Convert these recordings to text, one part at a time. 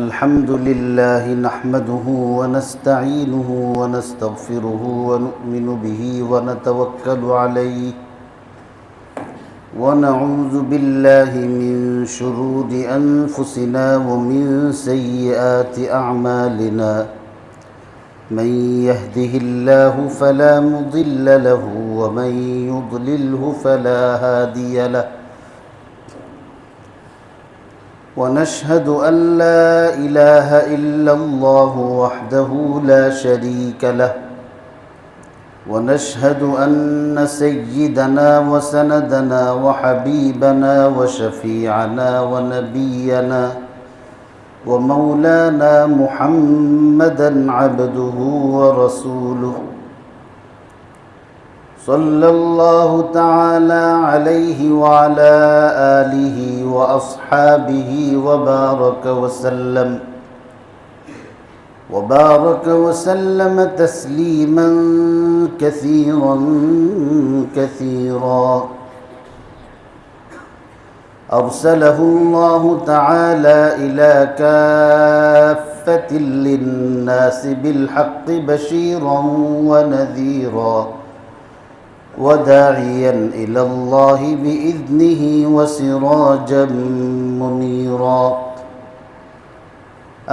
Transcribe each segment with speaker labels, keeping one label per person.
Speaker 1: الحمد لله نحمده ونستعينه ونستغفره ونؤمن به ونتوكل عليه ونعوذ بالله من شرور أنفسنا ومن سيئات أعمالنا من يهده الله فلا مضل له ومن يضلله فلا هادي له ونشهد أن لا إله إلا الله وحده لا شريك له ونشهد أن سيدنا وسندنا وحبيبنا وشفيعنا ونبينا ومولانا محمدا عبده ورسوله صلى الله تعالى عليه وعلى آله وأصحابه وبارك وسلم تسليما كثيرا أرسله الله تعالى إلى كافة للناس بالحق بشيرا ونذيرا وداعيا إلى الله بإذنه وسراجا منيرا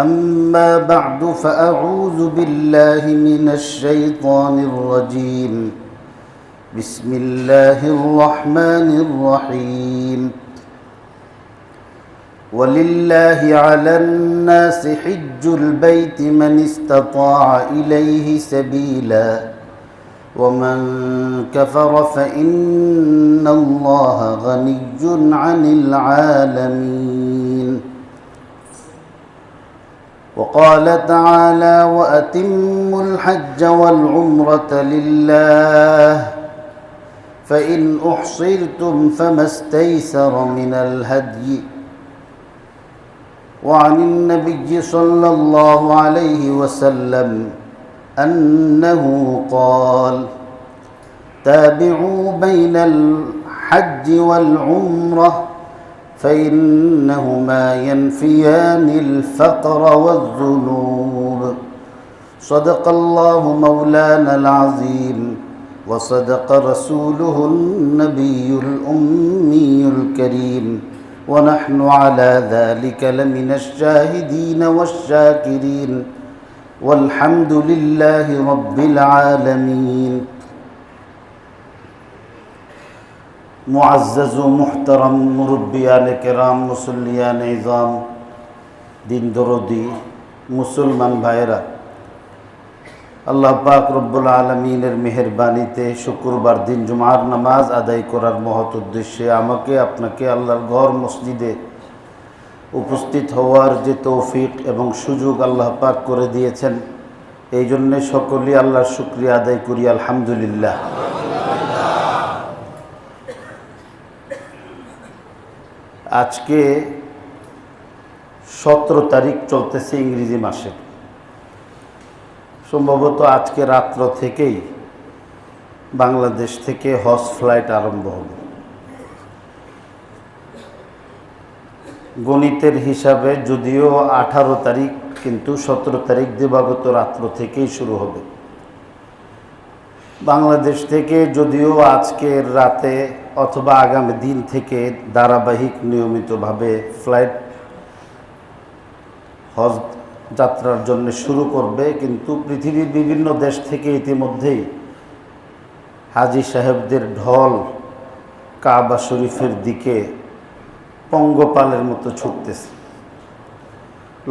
Speaker 1: أما بعد فأعوذ بالله من الشيطان الرجيم بسم الله الرحمن الرحيم ولله على الناس حج البيت من استطاع إليه سبيلا ومن كفر فإن الله غني عن العالمين وقال تعالى وأتموا الحج والعمرة لله فإن أحصرتم فما استيسر من الهدي وعن النبي صلى الله عليه وسلم أنه قال تابعوا بين الحج والعمرة فإنهما ينفيان الفقر والذنوب صدق الله مولانا العظيم وصدق رسوله النبي الأمي الكريم ونحن على ذلك لمن الشاهدين والشاكرين والحمد لله رب العالمين মুআজ্জাজ ও মুহতারাম মুরব্বিয়ানে কেরাম মুসল্লিয়ানে ইজাম দিন দরদি মুসলমান ভাইরা, আল্লাহ পাক রব্বুল আলামিনের মেহেরবানিতে শুক্রবার দিন জুমার নামাজ আদায় করার মহৎ উদ্দেশ্যে আমাকে আপনাকে আল্লাহর ঘর মসজিদে উপস্থিত হওয়ার যে তৌফিক এবং সুযোগ আল্লাহ পাক করে দিয়েছেন, এই জন্যে সকলেই আল্লাহর শুকরিয়া আদায় করি আলহামদুলিল্লাহ। আজকে 17 তারিখ চলতেছে ইংরেজি মাসে, সম্ভবত আজকে রাত্র থেকেই বাংলাদেশ থেকে হজ ফ্লাইট আরম্ভ হবে। গণিতের হিসাবে যদিও 18 তারিখ, কিন্তু 17 তারিখ দিবাগত রাত্র থেকেই শুরু হবে। বাংলাদেশ থেকে যদিও আজকের রাতে অথবা আগামী দিন থেকে ধারাবাহিক নিয়মিতভাবে ফ্লাইট হজ যাত্রার জন্য শুরু করবে, কিন্তু পৃথিবীর বিভিন্ন দেশ থেকে ইতিমধ্যেই হাজী সাহেবদের ঢল কাবা শরীফের দিকে পঙ্গপালের মতো ছুটতেছে।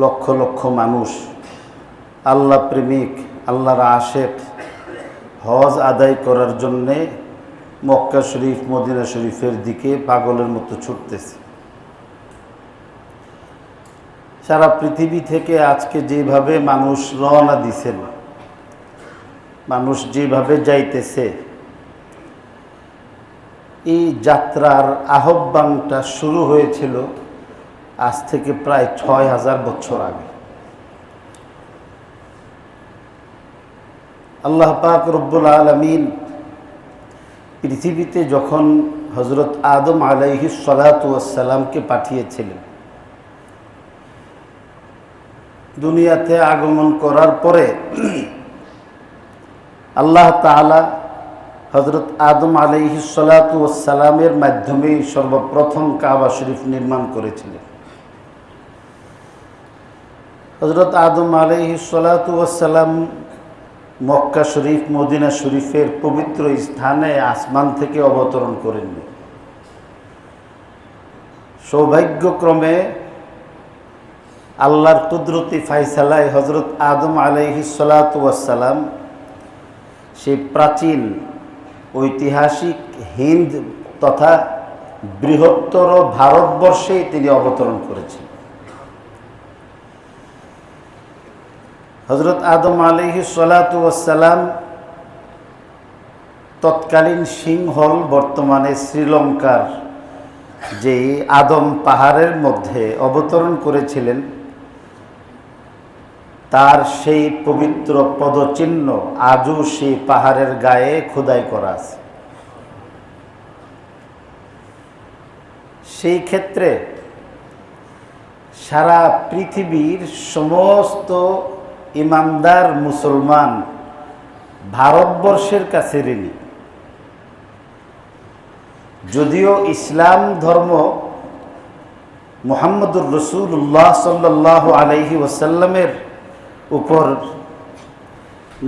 Speaker 1: লক্ষ লক্ষ মানুষ, আল্লাহ প্রেমিক, আল্লাহর আশেক, হজ আদায় করার জন্যে মক্কা শরীফ মদিনা শরীফের দিকে পাগলের মতো ছুটতেছে। সারা পৃথিবী থেকে আজকে যেভাবে মানুষ রওনা দিছেন, মানুষ যেভাবে যাইতেছে, এই যাত্রার আহ্বানটা শুরু হয়েছিল আজ থেকে প্রায় ৬,০০০ বছর আগে। আল্লাহ পাক রব্বুল আলামিন পৃথিবীতে যখন হযরত আদম আলাইহিস সালাতু ওয়াস সালামকে পাঠিয়েছিলেন, দুনিয়াতে আগমন করার পরে আল্লাহ তাআলা হযরত আদম আলাইহিস সালাতু ওয়াস সালামের মাধ্যমে সর্বপ্রথম কাবা শরীফ নির্মাণ করেছিলেন। হযরত আদম আলাইহিস সালাতু ওয়াস সালাম মক্কা শরীফ, মদিনা শরীফের পবিত্র স্থানে আসমান থেকে অবতরণ করেননি। সৌভাগ্যক্রমে আল্লাহর কুদরতি ফায়সালায় হযরত আদম আলাইহিস সালাতু ওয়াস সালাম সেই প্রাচীন ঐতিহাসিক হিন্দ তথা বৃহত্তর ভারতবর্ষে তিনি অবতরণ করেছেন। হযরত আদম আলাইহিস সালাতু ওয়াস সালাম তৎকালীন সিংহল, বর্তমানে শ্রীলঙ্কার যে আদম পাহাড়ের মধ্যে অবতরণ করেছিলেন, তার সেই পবিত্র পদচিহ্ন আজও সেই পাহাড়ের গায়ে খোদাই করা আছে। সেই ক্ষেত্রে সারা পৃথিবীর সমস্ত ইমানদার মুসলমান ভারতবর্ষের কাছে ঋণী। যদিও ইসলাম ধর্ম মুহাম্মদুর রাসূলুল্লাহ সাল্লাল্লাহু আলাইহি ওয়াসাল্লামের উপর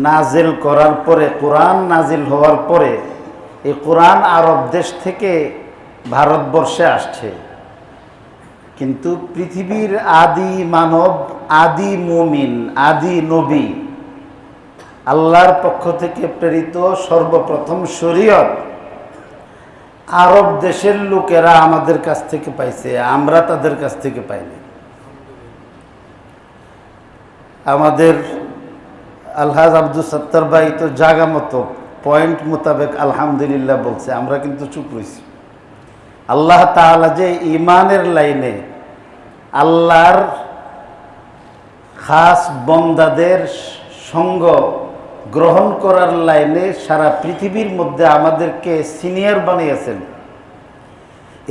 Speaker 1: নাজিল করার পরে, কোরআন নাজিল হওয়ার পরে এই কোরআন আরব দেশ থেকে ভারতবর্ষে আসছে, কিন্তু পৃথিবীর আদি মানব, আদি মুমিন, আদি নবী, আল্লাহর পক্ষ থেকে প্রেরিত সর্বপ্রথম শরীয়ত আরব দেশের লোকেরা আমাদের কাছ থেকে পাইছে, আমরা তাদের কাছ থেকে পাইনি। আমাদের আলহাজ আব্দুল সত্তার ভাই তো জায়গা মতো পয়েন্ট মোতাবেক আলহামদুলিল্লাহ বলছে, আমরা কিন্তু চুপ রয়েছি। আল্লাহ তাআলা যে ইমানের লাইনে আল্লাহর খাস বন্দাদের সঙ্গ গ্রহণ করার লাইনে সারা পৃথিবীর মধ্যে আমাদেরকে সিনিয়র বানিয়েছেন,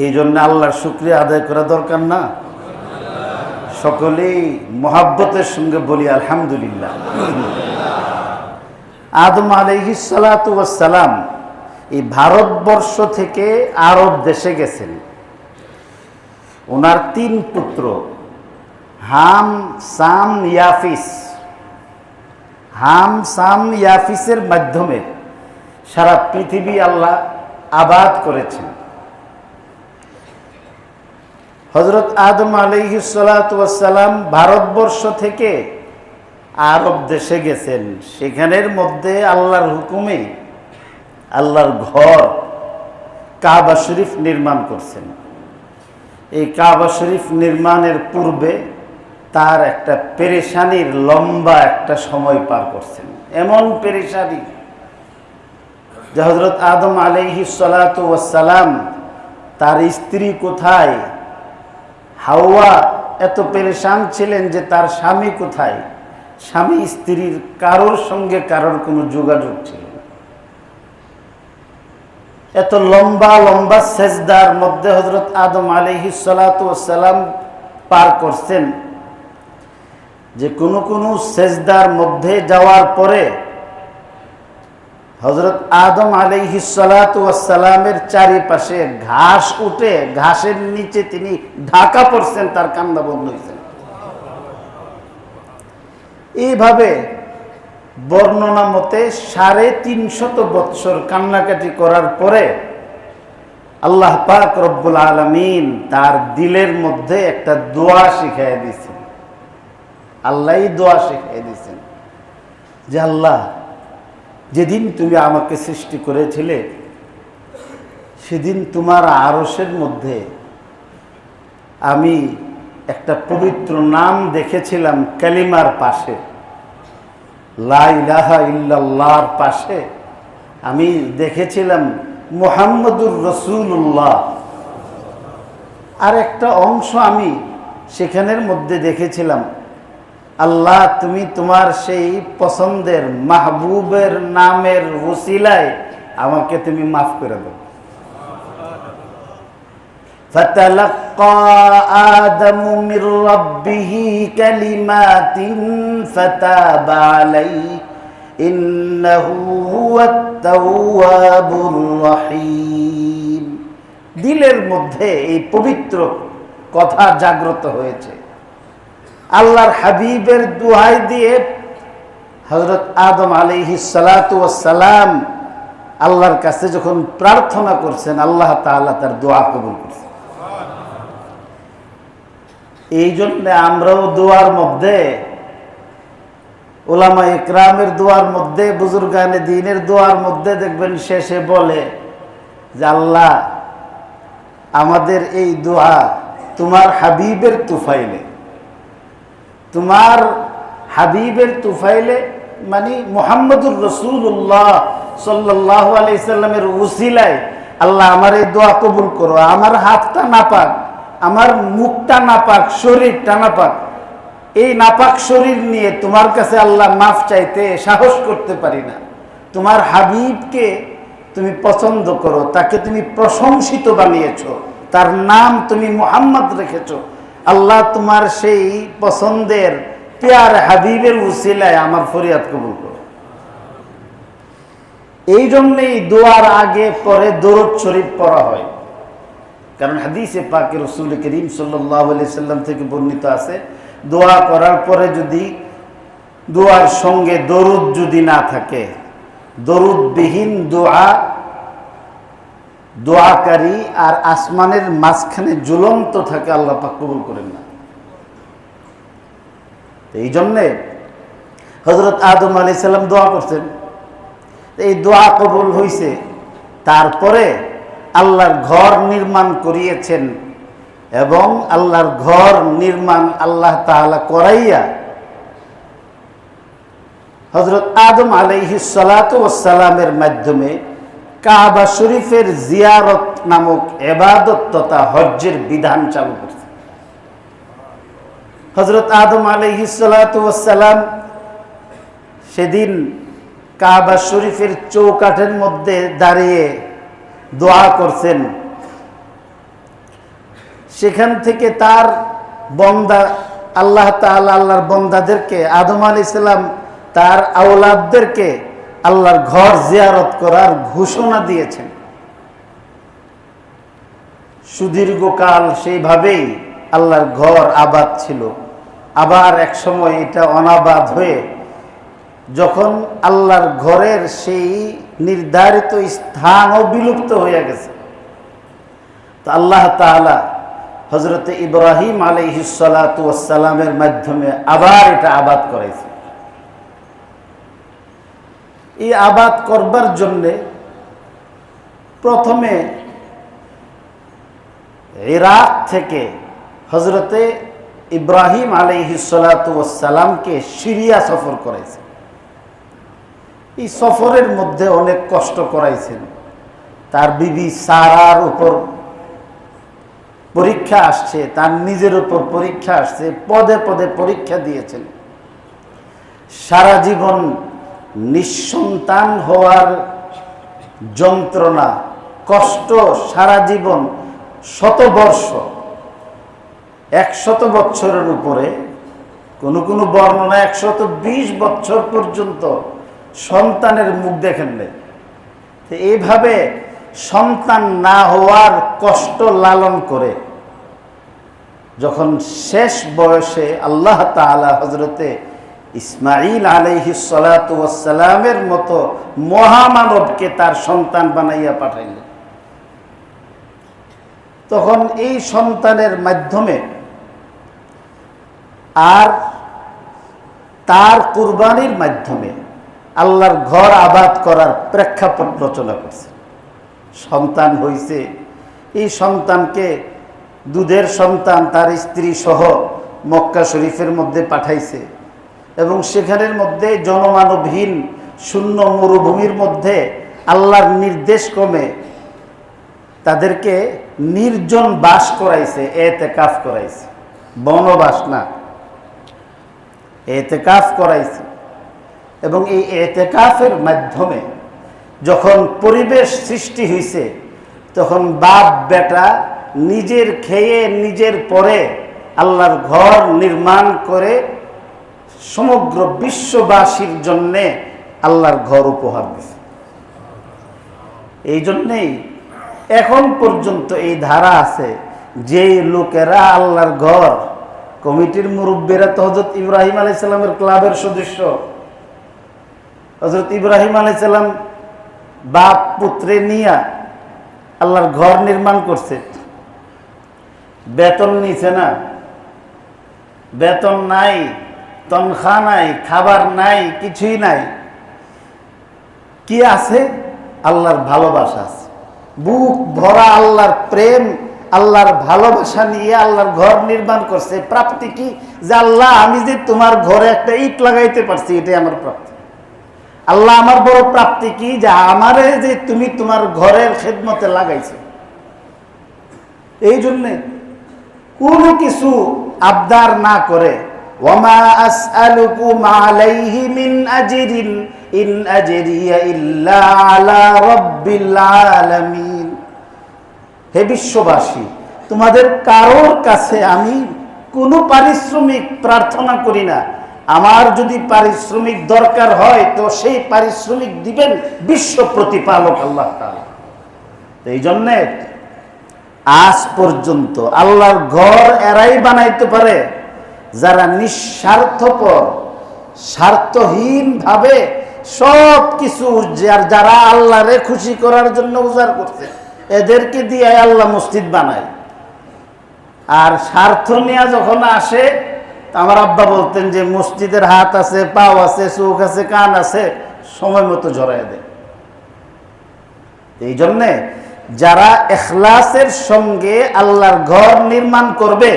Speaker 1: এই জন্য আল্লাহর শুকরিয়া আদায় করা দরকার না? সকলেই মহাব্বতের সঙ্গে বলি আলহামদুলিল্লাহ। আদম আলাইহিস সালাতু ওয়াস সালাম এই ভারতবর্ষ থেকে আরব দেশে গেছেন। ওনার 3 পুত্র, হাম, সাম, ইয়াফিস। হাম, সাম, ইয়াফিসের মাধ্যমে সারা পৃথিবী আল্লাহ আবাদ করেছেন। হযরত আদম আলাইহিস সালাতু ওয়াস সালাম ভারতবর্ষ থেকে আরব দেশে গেছেন, সেখানের মধ্যে আল্লাহর হুকুমে আল্লাহর ঘর কাবা শরীফ নির্মাণ করছেন। এই কাবা শরীফ নির্মাণের পূর্বে তার একটা পেরেশানির লম্বা একটা সময় পার করছেন। এমন পেরেশানি যে হযরত আদম আলাইহিস সালাতু ওয়াস সালাম, তার স্ত্রী কোথায়, হাওয়া এত পেরেশান ছিলেন যে তার স্বামী কোথায়, স্বামী স্ত্রীর কারোর সঙ্গে কারোর কোনো যোগাযোগ ছিল না। এত লম্বা লম্বা সেজদার মধ্যে হযরত আদম আলাইহিস সালাতু ওয়াস সালাম পার করছেন, যে কোনো কোনো সেজদার মধ্যে যাওয়ার পরে হযরত আদম আলাইহিস সালাতু ওয়াস সালামের চারিপাশে ঘাস উঠে ঘাসের নিচে তিনি ঢাকা পড়ছেন, তার কান্না বন্ধ হয়েছে। এইভাবে বর্ণনা মতে 350 বৎসর কান্নাকাটি করার পরে আল্লাহ পাক রব্বুল আলামিন তার দিলের মধ্যে একটা দোয়া শিখাইয়া দিয়েছেন। আল্লাহই দোয়া শিখাইয়া দিয়েছেন যে আল্লাহ, যেদিন তুমি আমাকে সৃষ্টি করেছিলে সেদিন তোমার আরশের মধ্যে আমি একটা পবিত্র নাম দেখেছিলাম, কালিমার পাশে, লা ইলাহা ইল্লাল্লাহর পাশে আমি দেখেছিলাম মুহাম্মদুর রাসূলুল্লাহ। আর একটা অংশ আমি সেখানের মধ্যে দেখেছিলাম, আল্লাহ তুমি তোমার সেই পছন্দের মাহবুবের নামের ওসিলায় আমাকে তুমি মাফ করে দাও। فَتَلَقَّى آدَمُ مِنْ رَبِّهِ كَلِمَاتٍ فَتَابَ عَلَيْهِ إِنَّهُ هُوَ التَّوَّابُ الرَّحِيمُ। দিলের মধ্যে এই পবিত্র কথা জাগ্রত হয়েছে। আল্লাহর হাবিবের দোহাই দিয়ে হযরত আদম আলাইহিস সালাতু ওয়াস সালাম আল্লাহর কাছে যখন প্রার্থনা করছেন, আল্লাহ তাআলা তার দোয়া কবুল করছেন। এই জন্য আমরাও দোয়ার মধ্যে, উলামা ইকরামের দোয়ার মধ্যে, বুজুর্গানে দ্বীনের দোয়ার মধ্যে দেখবেন শেষে বলে যে আল্লাহ আমাদের এই দোয়া তোমার হাবিবের তুফাইলে, তোমার হাবিবের তুফাইলে মানে মুহাম্মদুর রাসূলুল্লাহ সাল্লাল্লাহু আলাইহি সাল্লামের উসিলায় আল্লাহ আমার এই দোয়া কবুল করো। আমার হাতটা নাপাক, আমার মুখটা নাপাক, শরীরটা নাপাক, এই নাপাক শরীর নিয়ে তোমার কাছে আল্লাহ মাফ চাইতে সাহস করতে পারি না। তোমার হাবিবকে তুমি পছন্দ করো, তাকে তুমি প্রশংসিত বানিয়েছো, তার নাম তুমি মুহাম্মদ রেখেছো। আল্লাহ তোমার সেই পছন্দের প্যার হাবিবের উসিলায় আমার ফরিয়াদ কবুল করো। এই জন্যই দোয়ার আগে পরে দরুদ শরীফ পড়া হয়। কারণ হাদিসে পাকে রাসূল করিম সাল্লাল্লাহু আলাইহি সাল্লাম থেকে বর্ণিত আছে, দোয়া করার পরে যদি দোয়ার সঙ্গে দরুদ যদি না থাকে, দরুদবিহীন দোয়াকারী আর আসমানের মাঝখানে ঝুলন্ত থাকে, আল্লাহ পাক কবুল করেন না। এই জন্যে হযরত আদম আলাইহিস সালাম দোয়া করছেন, এই দোয়া কবুল হইছে। তারপরে আল্লাহর ঘর নির্মাণ করিয়েছেন এবং আল্লাহর ঘর নির্মাণ আল্লাহ তাআলা করাইয়া হযরত আদম আলাইহিস সালাতু ওয়াস সালামের মাধ্যমে কাবা শরীফের জিয়ারত নামক ইবাদত তথা হজ্জের বিধান চালু করছে। হযরত আদম আলাইহিস সালাতু ওয়াস সালাম সেদিন কাবা শরীফের চৌকাঠের মধ্যে দাঁড়িয়ে দোয়া করছেন। সেখান থেকে তার বন্দা আল্লাহ তাআলা আল্লাহর বন্দাদেরকে, আদম আলাইহিস সালাম তার আওলাদদেরকে আল্লাহর ঘর জিয়ারত করার ঘোষণা দিয়েছেন। সুদীর্ঘকাল সেইভাবেই আল্লাহর ঘর আবাদ ছিল। আবার এক সময় এটা অনাবাদ হয়ে যখন আল্লাহর ঘরের সেই নির্ধারিত স্থানও বিলুপ্ত হয়ে গেছে, তো আল্লাহ তাআলা হযরতে ইব্রাহিম আলাইহিস সালাতু ওয়াস সালামের মাধ্যমে আবার এটা আবাদ করাইছে। এই আবাদ করবার জন্যে প্রথমে ইরাক থেকে হযরতে ইব্রাহিম আলাইহিস সালাতু ওয়াস সালামকে সিরিয়া সফর করাইছে। এই সফরের মধ্যে অনেক কষ্ট করাইছেন। তার বিবি সারার উপর পরীক্ষা আসছে, তার নিজের উপর পরীক্ষা আসছে, পদে পদে পরীক্ষা দিয়েছেন। সারা জীবন নিঃসন্তান হওয়ার যন্ত্রণা, কষ্ট, সারা জীবন, শতবর্ষ, 100 বছরের উপরে, কোনো কোনো বর্ণনা 120 বছর পর্যন্ত সন্তানের মুখ দেখেন নাই। এইভাবে সন্তান না হওয়ার কষ্ট লালন করে যখন শেষ বয়সে আল্লাহ তাআলা হযরতে ইসমাঈল আলাইহিস সালাতু ওয়াস সালামের মতো মহামানবকে তার সন্তান বানাইয়া পাঠাইলেন, তখন এই সন্তানের মাধ্যমে আর তার কুরবানির মাধ্যমে আল্লাহর ঘর আবাদ করার প্রেক্ষাপট রচনা করছে। সন্তান হইছে, এই সন্তানকে দুধের সন্তান তার স্ত্রী সহ মক্কা শরীফের মধ্যে পাঠাইছে এবং সেখানের মধ্যে জনমানবহীন শূন্য মরুভূমির মধ্যে আল্লাহর নির্দেশ ক্রমে তাদেরকে নির্জন বাস করাইছে, এতেকাফ করাইছে, বনবাস না, এতেকাফ করাইছে। এবং এই এতেকাফের মাধ্যমে যখন পরিবেশ সৃষ্টি হয়েছে, তখন বাপ বেটা নিজের খেয়ে নিজের পরে আল্লাহর ঘর নির্মাণ করে সমগ্র বিশ্ববাসীর জন্যে আল্লাহর ঘর উপহার দিয়েছে। এই জন্যেই এখন পর্যন্ত এই ধারা আছে যে লোকেরা আল্লাহর ঘর কমিটির মুরব্বীরা তো হযরত ইব্রাহিম আলাইহিস সালামের ক্লাবের সদস্য। হযরত ইব্রাহিম আলাইহিস সালাম বাপ পুত্রে নিয়ে আল্লাহর ঘর নির্মাণ করছে, বেতন নিছে না, বেতন নাই, তনখা নাই, খাবার নাই, কিছুই নাই। কি আছে? আল্লাহর ভালোবাসা আছে, বুক ভরা আল্লাহর প্রেম, আল্লাহর ভালোবাসা নিয়ে আল্লাহর ঘর নির্মাণ করছে। প্রাপ্তি কি? যে আল্লাহ আমি যে তোমার ঘরে একটা ইট লাগাইতে পারছি, এটাই আমার প্রাপ্তি। আল্লাহ আমার বড় প্রাপ্তি কি? যে আমারে যে তুমি তোমার ঘরের খেদমতে লাগাইছো। এই জন্যে কোনো কিছু আবদার না করে, ওয়ামা আসআলুকুম আলাইহি মিন আজরিন ইন আজরিয়া ইল্লা আলা রাব্বিল আলামিন। হে বিশ্ববাসী, তোমাদের কারোর কাছে আমি কোনো পারিশ্রমিক প্রার্থনা করি না। আমার যদি পারিশ্রমিক দরকার হয় তো সেই পারিশ্রমিক দিবেন বিশ্ব প্রতিপালক আল্লাহ তাআলা। এই জন্যে আজ পর্যন্ত আল্লাহর ঘর এরাই বানাইতে পারে যারা নিঃস্বার্থপর, স্বার্থহীন ভাবে সব কিছু যারা আল্লাহরে খুশি করার জন্য উজাড় করছে, এদেরকে দিয়ে আল্লাহ মসজিদ বানায়। আর স্বার্থ নিয়ে যখন আসে, আমার আব্বা বলতেন যে মসজিদের হাত আছে, পাও আছে, চোখ আছে, কান আছে, সময় মতো জড়ায় দেয়। এই জন্যে যারা ইখলাসের সঙ্গে আল্লাহর ঘর নির্মাণ করবে,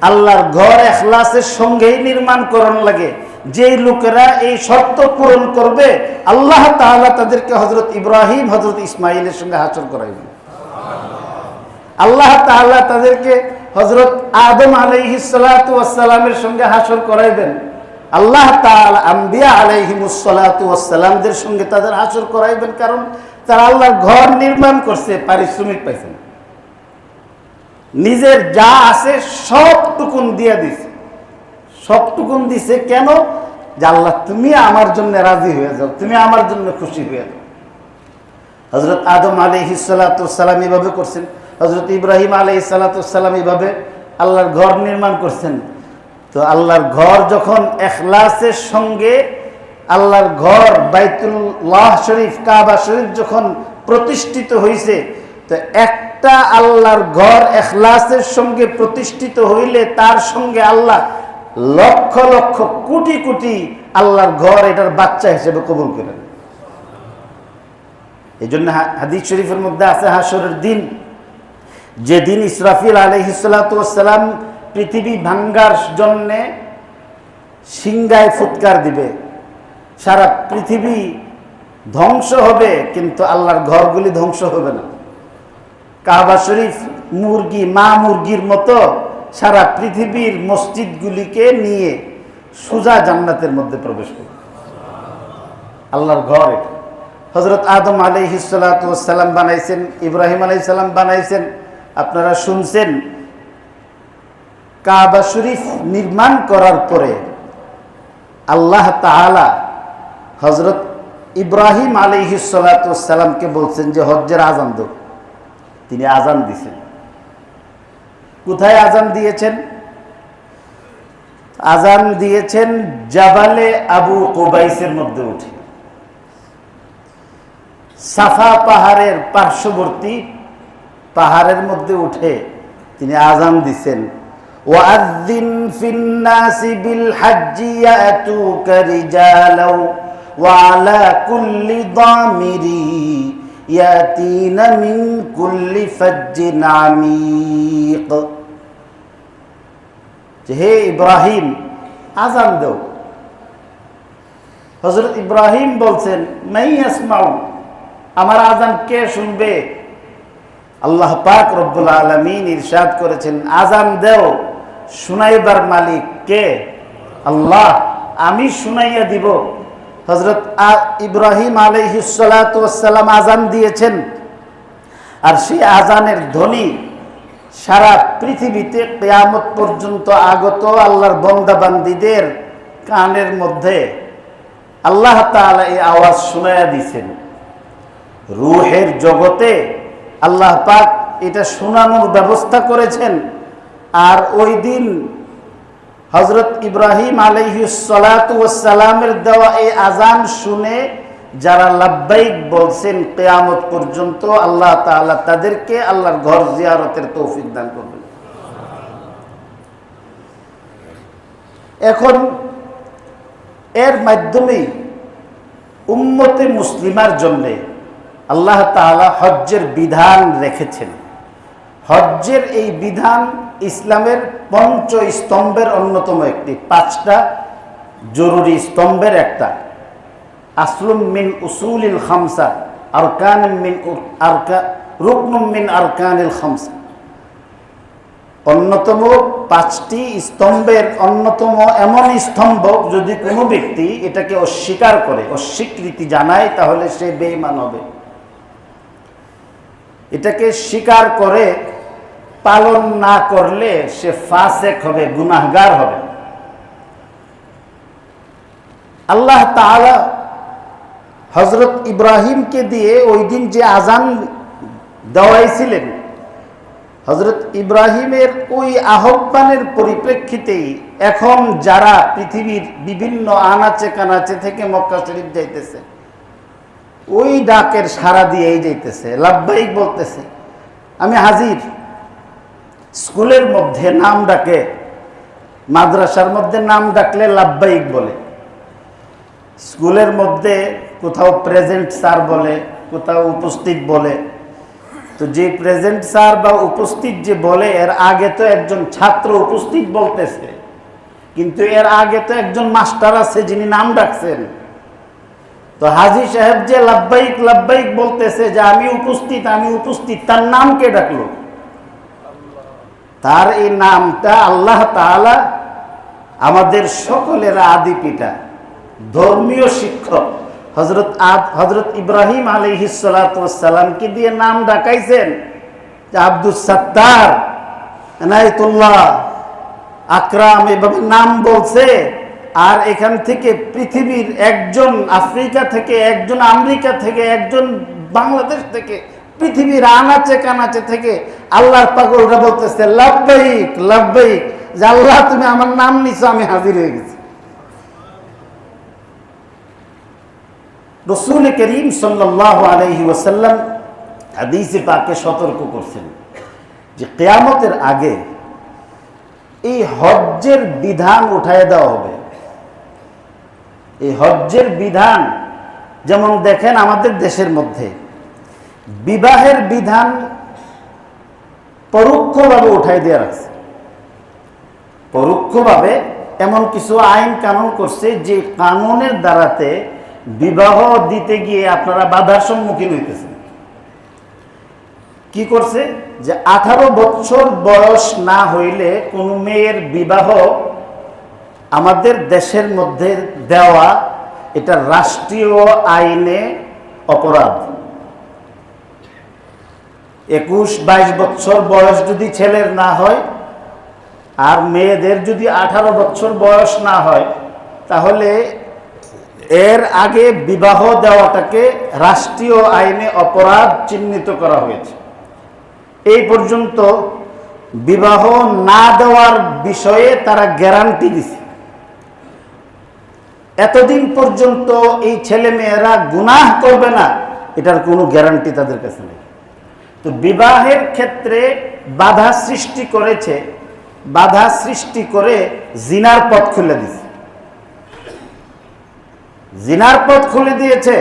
Speaker 1: আল্লাহর ঘর ইখলাসের সঙ্গেই নির্মাণ করার লাগে, যেই লোকেরা এই শর্ত পূরণ করবে, আল্লাহ তাআলা তাদেরকে হযরত ইব্রাহিম, হযরত ইসমাইলের সঙ্গে হাসর করাইবেন। আল্লাহ তাআলা তাদেরকে হযরত আদম আলাইহিস সালাতু ওয়াস সালামের সঙ্গে হাসর করাইবেন। আল্লাহ তাআলা আম্বিয়া আলাইহিমুস সালাতু ওয়াস সালামদের সঙ্গে তাদের হাসর করাইবেন, কারণ তারা আল্লাহর ঘর নির্মাণ করছে, পারিশ্রমিক পাইছে না, নিজের যা আছে সবটুকুন দিয়ে দিছে। সবটুকুন দিছে কেন? যে আল্লাহ তুমি আমার জন্য রাজি হয়ে যাও, তুমি আমার জন্য খুশি হয়ে যাও। হযরত আদম আলাইহিস সালাতু ওয়াস সালাম এভাবে করছেন, হযরত ইব্রাহিম আলাইহিস সালাতু ওয়াস সালাম এভাবে আল্লাহর ঘর নির্মাণ করছেন। তো আল্লাহর ঘর যখন ইখলাসের সঙ্গে আল্লাহর ঘর বাইতুল্লাহ শরীফ, কাবা শরীফ যখন প্রতিষ্ঠিত হয়েছে, তো একটা আল্লাহর ঘর ইখলাসের সঙ্গে প্রতিষ্ঠিত হইলে তার সঙ্গে আল্লাহ লক্ষ লক্ষ কোটি কোটি আল্লাহর ঘর এটার বাচ্চা হিসেবে কবুল করেন। এই জন্য হাদিস শরীফের মধ্যে আছে, হাসরের দিন, যেদিন ইসরাফিল আলাইহিস সালাতু ওয়াস সালাম পৃথিবী ভাঙ্গার জন্যে সিংহায় ফুৎকার দিবে, সারা পৃথিবী ধ্বংস হবে, কিন্তু আল্লাহর ঘরগুলি ধ্বংস হবে না। কাবা শরীফ মুরগি, মা মুরগির মতো সারা পৃথিবীর মসজিদগুলিকে নিয়ে সোজা জান্নাতের মধ্যে প্রবেশ করবে। আল্লাহর ঘর এটা। হযরত আদম আলাইহিস সালাতু ওয়াস সালাম বানাইছেন, ইব্রাহিম আলাইহিস সালাম বানাইছেন। আপনারা শুনছেন, কাবা শরীফ নির্মাণ করার পরে আল্লাহ তাআলা হযরত ইব্রাহিম আলাইহিস সালাতু ওয়াস সালামকে বলছেন যে হজ্জের আযান দাও। তিনি আযান দিয়েছেন। কোথায় আযান দিয়েছেন? আযান দিয়েছেন জাবালে আবু কুবাইসের মধ্যে উঠে, সাফা পাহাড়ের পার্শ্ববর্তী পাহাড়ের মধ্যে উঠে তিনি আযান দিয়েছেন। ওয়াযিন ফিন নাসি বিল হজ্জি ইয়াতুকা রিজালাও ওয়া আলা কুল্লি দামিরি ইয়াতিনা মিন কুল্লি ফাজ্জিন আমিক। হে ইব্রাহিম, আযান দাও। হযরত ইব্রাহিম বলছেন, মাই ইয়াসমাউ, আমার আযান কে শুনবে? আল্লাহ পাক রব্বুল আলামিন ইরশাদ করেছেন, আযান দাও, শুনাইবার মালিক কে? আল্লাহ, আমি শুনাইয়া দিব। হযরত ইব্রাহিম আলাইহিস সালাতু ওয়াস সালাম আযান দিয়েছেন, আর সেই আযানের ধ্বনি সারা পৃথিবীতে কিয়ামত পর্যন্ত আগত আল্লাহর বান্দাবান্দীদের কানের মধ্যে আল্লাহ তাআলা এই আওয়াজ শোনায়া দিয়েছেন। রূহের জগতে আল্লাহ পাক এটা শোনানোর ব্যবস্থা করেছেন। আর ওই দিন হযরত ইব্রাহিম আলাইহিস সালাতু ওয়াস সালামের দেওয়া এই আযান শুনে যারা লাব্বাইক বলছেন কিয়ামত পর্যন্ত আল্লাহ তাআলা তাদেরকে আল্লাহর ঘর জিয়ারতের তৌফিক দান করবেন। এখন এর মাধ্যমে উম্মতে মুসলিমার জন্য আল্লাহ তাআলা হজ্জের বিধান রেখেছেন। হজ্জের এই বিধান ইসলামের পঞ্চ স্তম্ভের অন্যতম একটি, 5টা জরুরি স্তম্ভের একটা। আসলুম মিন উসুলিল খামসা রুকনুম মিন আরকানিল খামসা। অন্যতম 5টি স্তম্ভের অন্যতম এমন স্তম্ভ, যদি কোনো ব্যক্তি এটাকে অস্বীকার করে, অস্বীকৃতি জানায়, তাহলে সে বেঈমান হবে। এটাকে স্বীকার করে পালন না করলে সে ফাসেক হবে, গুনাহগার হবে। আল্লাহ তাআলা হযরত ইব্রাহিমকে দিয়ে ওই দিন যে আযান দেওয়াইছিলেন, হযরত ইব্রাহিমের ওই আহ্বানের পরিপ্রেক্ষিতেই এখন যারা পৃথিবীর বিভিন্ন আনাচে কানাচে থেকে মক্কা শরীফ যাইতেছে, ওই ডাকের সাড়া দিয়েই যাইতেছে, লাব্বাইক বলতেছে, আমি হাজির। স্কুলের মধ্যে নাম ডাকে, মাদ্রাসার মধ্যে নাম ডাকলে লাব্বাইক বলে। স্কুলের মধ্যে কোথাও প্রেজেন্ট স্যার বলে, কোথাও উপস্থিত বলে। তো যে প্রেজেন্ট স্যার বা উপস্থিত যে বলে, এর আগে তো একজন ছাত্র উপস্থিত বলতেছে, কিন্তু এর আগে তো একজন মাস্টার আছে যিনি নাম ডাকছেন। তো হাজী সাহেব যে লাব্বাইক লাব্বাইক বলতেছে যে আমি উপস্থিত, আমি উপস্থিত, তার নাম কে ডাকলো? তার এই নামটা আল্লাহ তাআলা আমাদের সকলের আদি পিতা, ধর্মীয় শিক্ষক হযরত ইব্রাহিম আলাইহিস সালাতু ওয়াস সালামকে দিয়ে নাম ডাকাইছেন যে আব্দুস সাত্তার, ইনায়াতুল্লাহ, আকরাম, এভাবে নাম বলছে। আর এখান থেকে পৃথিবীর একজন আফ্রিকা থেকে, একজন আমেরিকা থেকে, একজন বাংলাদেশ থেকে, পৃথিবীর আনাচে কানাচে থেকে আল্লাহর পাগলরা বলতেছে লাব্বাইক লাব্বাইক, যে আল্লাহ তুমি আমার নাম নিছো, আমি হাজির হয়ে গেছি। রাসূল করিম সাল্লাল্লাহু আলাইহি ওয়াসাল্লাম হাদিসে পাকে সতর্ক করছেন যে কিয়ামতের আগে এই হজ্জের বিধান উঠায় দেওয়া হবে। এই হজ্জের বিধান, যেমন দেখেন আমাদের দেশের মধ্যে বিবাহের বিধান পরোক্ষভাবে উঠাই দেওয়া রাখছে। পরোক্ষভাবে এমন কিছু আইন কানুন করছে যে কানুনের দ্বারাতে বিবাহ দিতে গিয়ে আপনারা বাধার সম্মুখীন হইতেছেন। কি করছে যে 18 বছর বয়স না হইলে কোন মেয়ের বিবাহ আমাদের দেশের মধ্যে দেওয়া এটা রাষ্ট্রীয় আইনে অপরাধ। 21-22 বছর বয়স যদি ছেলের না হয় আর মেয়েদের যদি 18 বছর বয়স না হয়, তাহলে এর আগে বিবাহ দেওয়াটাকে রাষ্ট্রীয় আইনে অপরাধ চিহ্নিত করা হয়েছে। এই পর্যন্ত বিবাহ না দেওয়ার বিষয়ে তারা গ্যারান্টি দিছে। এতদিন পর্যন্ত এই ছেলে মেয়েরা গুনাহ করবে না, এটার কোনো গ্যারান্টি তাদের কাছে নেই। তো বিবাহের ক্ষেত্রে বাধা সৃষ্টি করেছে, বাধা সৃষ্টি করে জিনার পথ খুলে দিয়েছে। জিনার পথ খুলে দিয়েছে।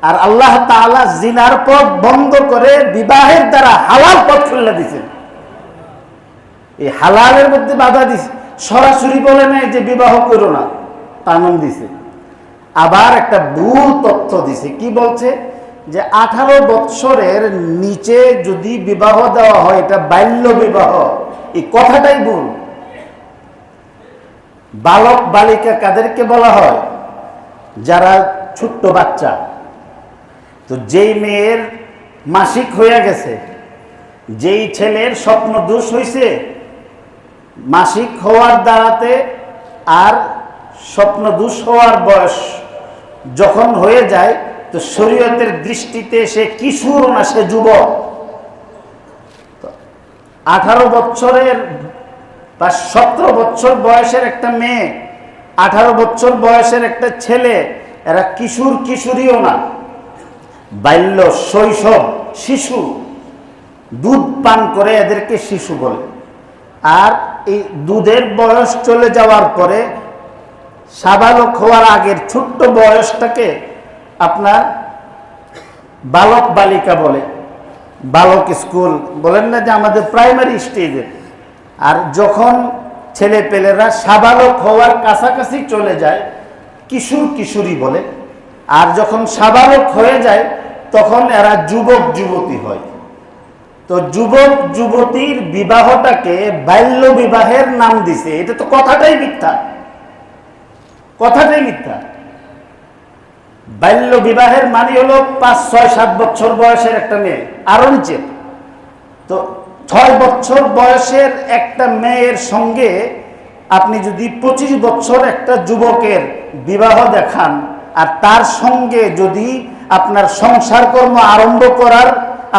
Speaker 1: আর আল্লাহ তাআলা জিনার পথ বন্ধ করে বিবাহের দ্বারা হালাল পথ খুলে দিয়েছেন। এই হালালের মধ্যে বাধা দিছে, সরাসরি বলে নাই যে বিবাহ করো না, কানুন দিছে। আবার একটা ভুল তথ্য দিছে। কি বলছে যে 18 বছরের নিচে যদি বিবাহ দেওয়া হয় এটা বাল্য বিবাহ। এই কথাটাই ভুল। বালক বালিকা কাদেরকে বলা হয়? যারা ছোট্ট বাচ্চা। তো যেই মেয়ের মাসিক হয়ে গেছে, যেই ছেলের স্বপ্ন দোষ হয়েছে, মাসিক হওয়ার দ্বারাতে আর স্বপ্ন দোষ হওয়ার বয়স যখন হয়ে যায়, তো শরীয়তের দৃষ্টিতে সে কিশোর না, সে যুবক। 18 বছরের বা 17 বছর বয়সের একটা মেয়ে, 18 বছর বয়সের একটা ছেলে, এরা কিশোর কিশোরীও না, বাল্য শৈশব শিশু। দুধ পান করে এদেরকে শিশু বলে। আর এই দুধের বয়স চলে যাওয়ার পরে সাবালক হওয়ার আগের ছোট্ট বয়সটাকে আপনার বালক বালিকা বলে, বালক স্কুল বলেন না, যে আমাদের প্রাইমারি স্টেজে। আর যখন ছেলে পেলেরা সাবালক হওয়ার কাছাকাছি চলে যায়, কিশোর কিশোরী বলে। আর যখন সাবালক হয়ে যায়, তখন এরা যুবক যুবতী হয়। তো যুবক যুবতীর বিবাহটাকে বাল্য বিবাহের নাম দিছে। এটা তো কথাটাই মিথ্যা, কথাটাই মিথ্যা। বাল্য বিবাহের মানে হলো 5, 6, 7 বছর বয়সের একটা মেয়ে, আরো নিচে। তো 6 বছর বয়সের একটা মেয়ের সঙ্গে আপনি যদি 25 বছর একটা যুবকের বিবাহ দেখান, আর তার সঙ্গে যদি আপনার সংসার কর্ম আরম্ভ করার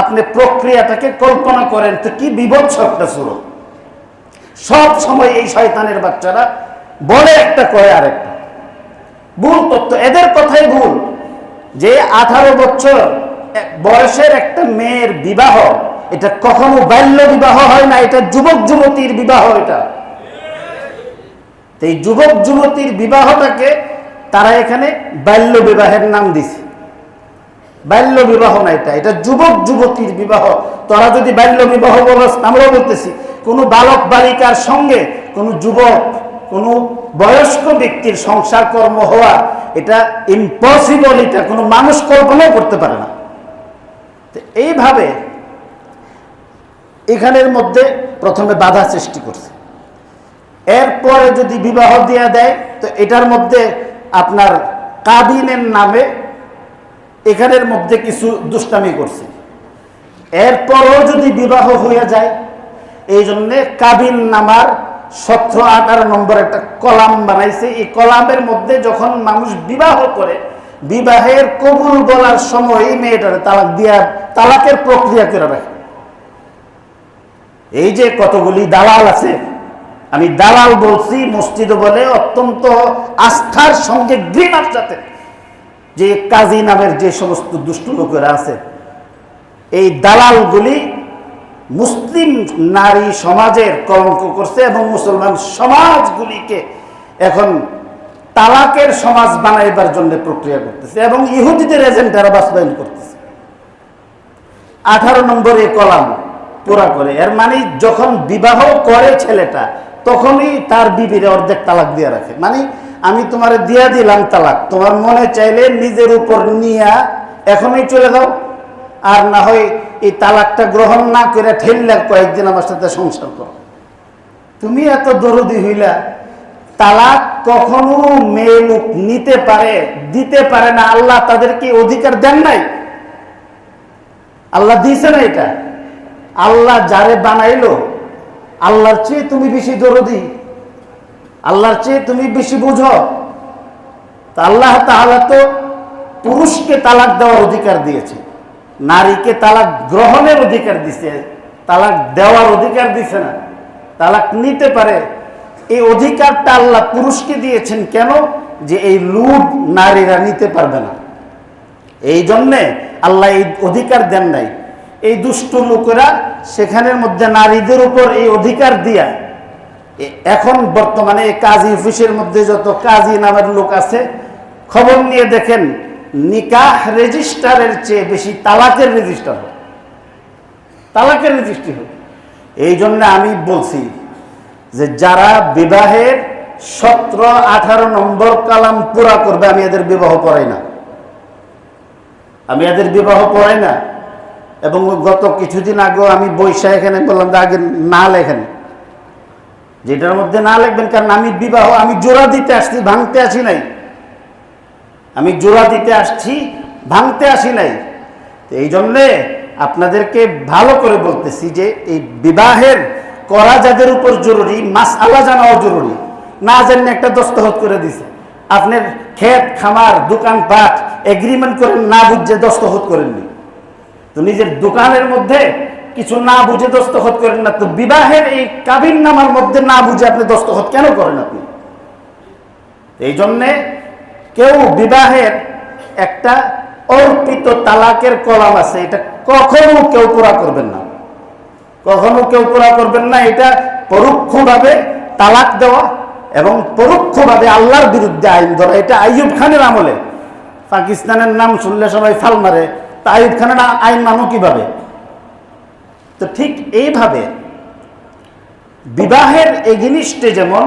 Speaker 1: আপনি প্রক্রিয়াটাকে কল্পনা করেন, তো কি বিভৎস একটা সুরত। সব সময় এই শয়তানের বাচ্চারা বলে একটা করে আরেকটা। ভুল তথ্য, এদের কথাই ভুল। যে 18 বছর বয়সের একটা মেয়ের বিবাহ, এটা কখনো বাল্য বিবাহ হয় না, এটা যুবক যুবতীর বিবাহ। এটা এই যুবক যুবতীর বিবাহটাকে তারা এখানে বাল্য বিবাহের নাম দিছে। বাল্য বিবাহ না, এটা যুবক যুবতীর বিবাহ। তোরা যদি বাল্য বিবাহ বলস, আমরাও বলতেছি, কোনো বালক বালিকার সঙ্গে কোনো যুবক, কোনো বয়স্ক ব্যক্তির সংসার কর্ম হওয়া, এটা ইম্পসিবল। এটা কোনো মানুষ কল্পনাও করতে পারে না। তো এইভাবে এখানের মধ্যে প্রথমে বাধা সৃষ্টি করছে। এরপরে যদি বিবাহ দিয়ে দেয়, তো এটার মধ্যে আপনার কাবিনের নামে এখানের মধ্যে কিছু দুষ্টামি করছে। এরপরও যদি বিবাহ হয়ে যায়, এই জন্যে কাবিন নামার 17-18 নম্বর একটা কলাম বানাইছে। এই কলামের মধ্যে যখন মানুষ বিবাহ করে, বিবাহের কবুল বলার সময় এই মেয়েটার তালাক দিয়া তালাকের প্রক্রিয়া করে রাখে। এই যে কতগুলি দালাল আছে, আমি দালাল বলছি, মসজিদে বলে অত্যন্ত আস্থার সঙ্গে ঘৃণার সাথে, যে কাজী নামের যে সমস্ত দুষ্ট লোকেরা আছে, এই দালালগুলি মুসলিম নারী সমাজের কলঙ্ক করছে এবং মুসলমান সমাজগুলিকে এখন তালাকের সমাজ বানাইবার জন্য প্রক্রিয়া করতেছে এবং ইহুদিদের এজেন্ডারা বাস্তবায়ন করতেছে। 18 নম্বর এই কলাম পুরা করে, এর মানে যখন বিবাহ করে ছেলেটা, তখনই তার বিবিরে অর্ধেক তালাক দিয়ে রাখে। মানে আমি তোমারে দিয়া দিলাম তালাক, তোমার মনে চাইলে নিজের উপর নিয়া এখনই চলে যাও, আর না হয় এই তালাকটা গ্রহণ না করে ঠেললে কয়েকদিন আমার সাথে সংসার করো। তুমি এত দরদি হইলা। তালাক কখনো মেয়ে লোক নিতে পারে, দিতে পারে না। আল্লাহ তাদেরকে অধিকার দেন নাই, আল্লাহ দিয়েছে না। এটা আল্লাহ যারে বানাইলো, আল্লাহর চেয়ে তুমি বেশি দরদি, আল্লাহর চেয়ে তুমি বেশি বুঝো। তা আল্লাহ তাআলা তো পুরুষকে তালাক দেওয়ার অধিকার দিয়েছে, নারীকে তালাক গ্রহণের অধিকার দিছে, তালাক দেওয়ার অধিকার দিছে না। তালাক নিতে পারে, এই অধিকারটা আল্লাহ পুরুষকে দিয়েছেন। কেন? যে এই লুট নারীরা নিতে পারবে না, এই জন্যে আল্লাহ এই অধিকার দেন নাই। এই দুষ্ট লোকেরা সেখানের মধ্যে নারীদের উপর এই অধিকার দিয়া, এখন বর্তমানে এই কাজী অফিসের মধ্যে যত কাজী নামের লোক আছে, খবর নিয়ে দেখেন নিকাহ রেজিস্টারের চেয়ে বেশি তালাকের রেজিস্টার হয়, তালাকের রেজিস্ট্রি হয়। এই জন্য আমি বলছি যে যারা বিবাহের 17-18 নম্বর কালাম পুরা করবে, আমি এদের বিবাহ পড়াই না, আমি এদের বিবাহ পড়াই না। এবং গত কিছুদিন আগেও আমি বৈশা এখানে বললাম যে আগে না লেখেন, যেটার মধ্যে না লিখবেন। কারণ আমি বিবাহ, আমি জোড়া দিতে আসছি, ভাঙতে আসি নাই। আমি জোড়া দিতে আসছি, ভাঙতে আসি নাই। এই জন্যে আপনাদেরকে ভালো করে বলতেছি যে এই বিবাহের করা যাদের উপর জরুরি, মাসআলা জানাও জরুরি। না জানলে একটা দস্তখত করে দিছে, আপনার ক্ষেত খামার দোকানপাট এগ্রিমেন্ট করেন, না বুঝে দস্তখত করেননি, তো নিজের দোকানের মধ্যে কিছু না বুঝে দস্তখত করেন না, তো বিবাহের এই কাবিননামার মধ্যে না বুঝে আপনি দস্তখত কেন করেন? আপনি এই জন্যে কেউ বিবাহের একটা অর্পিত তালাকের কলাম আছে, এটা কখনো কেউ পুরা করবেন না, কখনো কেউ পুরা করবেন না। এটা পরোক্ষভাবে তালাক দেওয়া এবং পরোক্ষভাবে আল্লাহর বিরুদ্ধে আইন ধরা। এটা আইয়ুব খানের আমলে, পাকিস্তানের নাম শুনলে সবাই ফাল মারে, তা আইয়ুব খানের আইন মানো কিভাবে? তো ঠিক এইভাবে বিবাহের এগেনিস্টে যেমন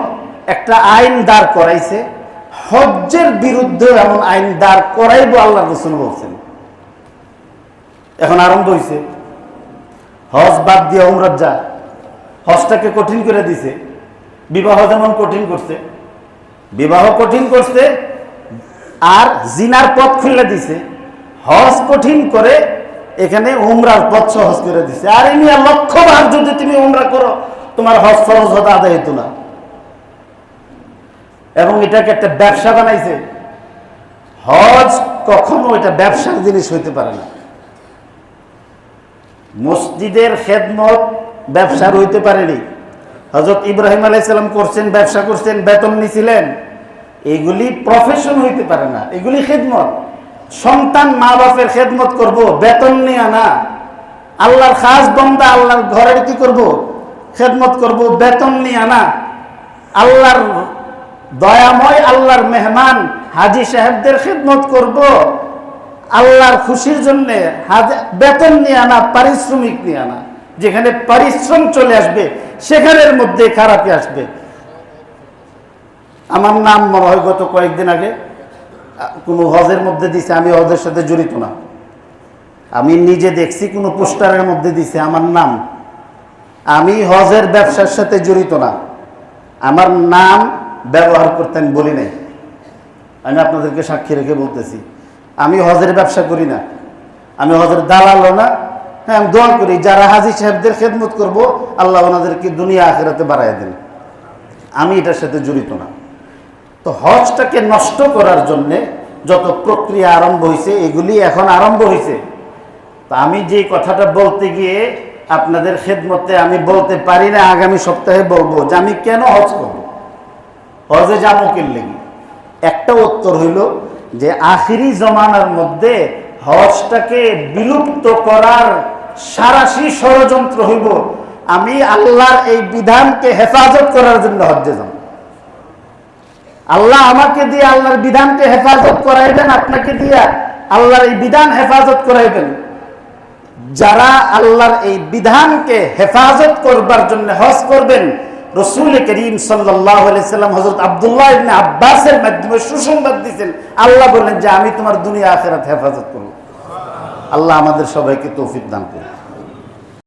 Speaker 1: একটা আইন দাঁড় করাইছে, হজ্জের বিরুদ্ধে এমন আইন দাঁড় করাইব আল্লাহ রাসূল বলছেন। এখন আরম্ভ হয়েছে, হজ বাদ দিয়ে উমরাত যা, হজটাকে কঠিন করে দিছে। বিবাহ যেমন কঠিন করছে, বিবাহ কঠিন করছে, আর জিনার পথ খুলে দিছে। হজ কঠিন করে এখানে উমরার পথ সহজ করে দিছে। আর এমনি লক্ষ্যবার যদি তুমি উমরা করো, তোমার হজ ফরজ হতে আদায় হতো না। এবং এটাকে একটা ব্যবসা বানাইছে। হজ কখনো এটা ব্যবসার জিনিস হইতে পারে না। মসজিদের খেদমত ব্যবসার হইতে পারেনি। হযরত ইব্রাহিম আলাইহিস সালাম করছেন, ব্যবসা করছেন, বেতন নিছিলেন, এগুলি প্রফেশন হইতে পারে না, এগুলি খেদমত। সন্তান মা বাপের খেদমত করব, বেতন নিয়ে না। আল্লাহর খাস বান্দা, আল্লাহর ঘরের কি করব? খেদমত করব, বেতন নিয়ে না। আল্লাহর দয়াময়, আল্লাহর মেহমান হাজী সাহেবদের খেদমত করব, আল্লাহর খুশির জন্য, বেতন নিয়ে আনা, পারিশ্রমিক নিয়ে আনা। যেখানে পরিশ্রম চলে আসবে সেখানের মধ্যে খারাপই আসবে। আমার নাম মনে হয় গত কয়েকদিন আগে কোনো হজের মধ্যে দিছে, আমি হজের সাথে জড়িত না। আমি নিজে দেখছি কোনো পোস্টারের মধ্যে দিছে আমার নাম। আমি হজের ব্যবসার সাথে জড়িত না, আমার নাম ব্যবহার করতে আমি বলি নাই। আমি আপনাদেরকে সাক্ষী রেখে বলতেছি, আমি হজের ব্যবসা করি না, আমি হজের দালালও না। হ্যাঁ, আমি দোয়া করি যারা হাজী সাহেবদের খেদমত করব, আল্লাহ ওনাদেরকে দুনিয়া আখিরাতে বাড়ায় দেন। আমি এটার সাথে জড়িত না। তো হজটাকে নষ্ট করার জন্যে যত প্রক্রিয়া আরম্ভ হয়েছে, এগুলি এখন আরম্ভ হয়েছে। তা আমি যে কথাটা বলতে গিয়ে আপনাদের খেদমতে আমি বলতে পারি না, আগামী সপ্তাহে বলবো যে আমি কেন হজ করব, হজে যাবো কেন লেগে। একটা উত্তর হইল যে আখিরি জমানার মধ্যে হজটাকে বিলুপ্ত করার সারাশি ষড়যন্ত্র হইব। আমি আল্লাহর এই বিধানকে হেফাজত করার জন্য হজ্জে যাব। আল্লাহ আমাকে দিয়ে আল্লাহর বিধানকে হেফাজত করাইবেন, আপনাকে দিয়ে আল্লাহর এই বিধান হেফাজত করাইবেন। যারা আল্লাহর এই বিধানকে হেফাজত করবার জন্য হজ করবেন, রাসূল করিম সাল্লাল্লাহু আলাইহি সাল্লাম হযরত আব্দুল্লাহ ইবনে আব্বাসের মাধ্যমে সুসংবাদ দিয়েছেন। আল্লাহ বলেন যে আমি তোমার দুনিয়া আখিরাত হেফাজত করব। আল্লাহ আমাদের সবাইকে তৌফিক দান করুন।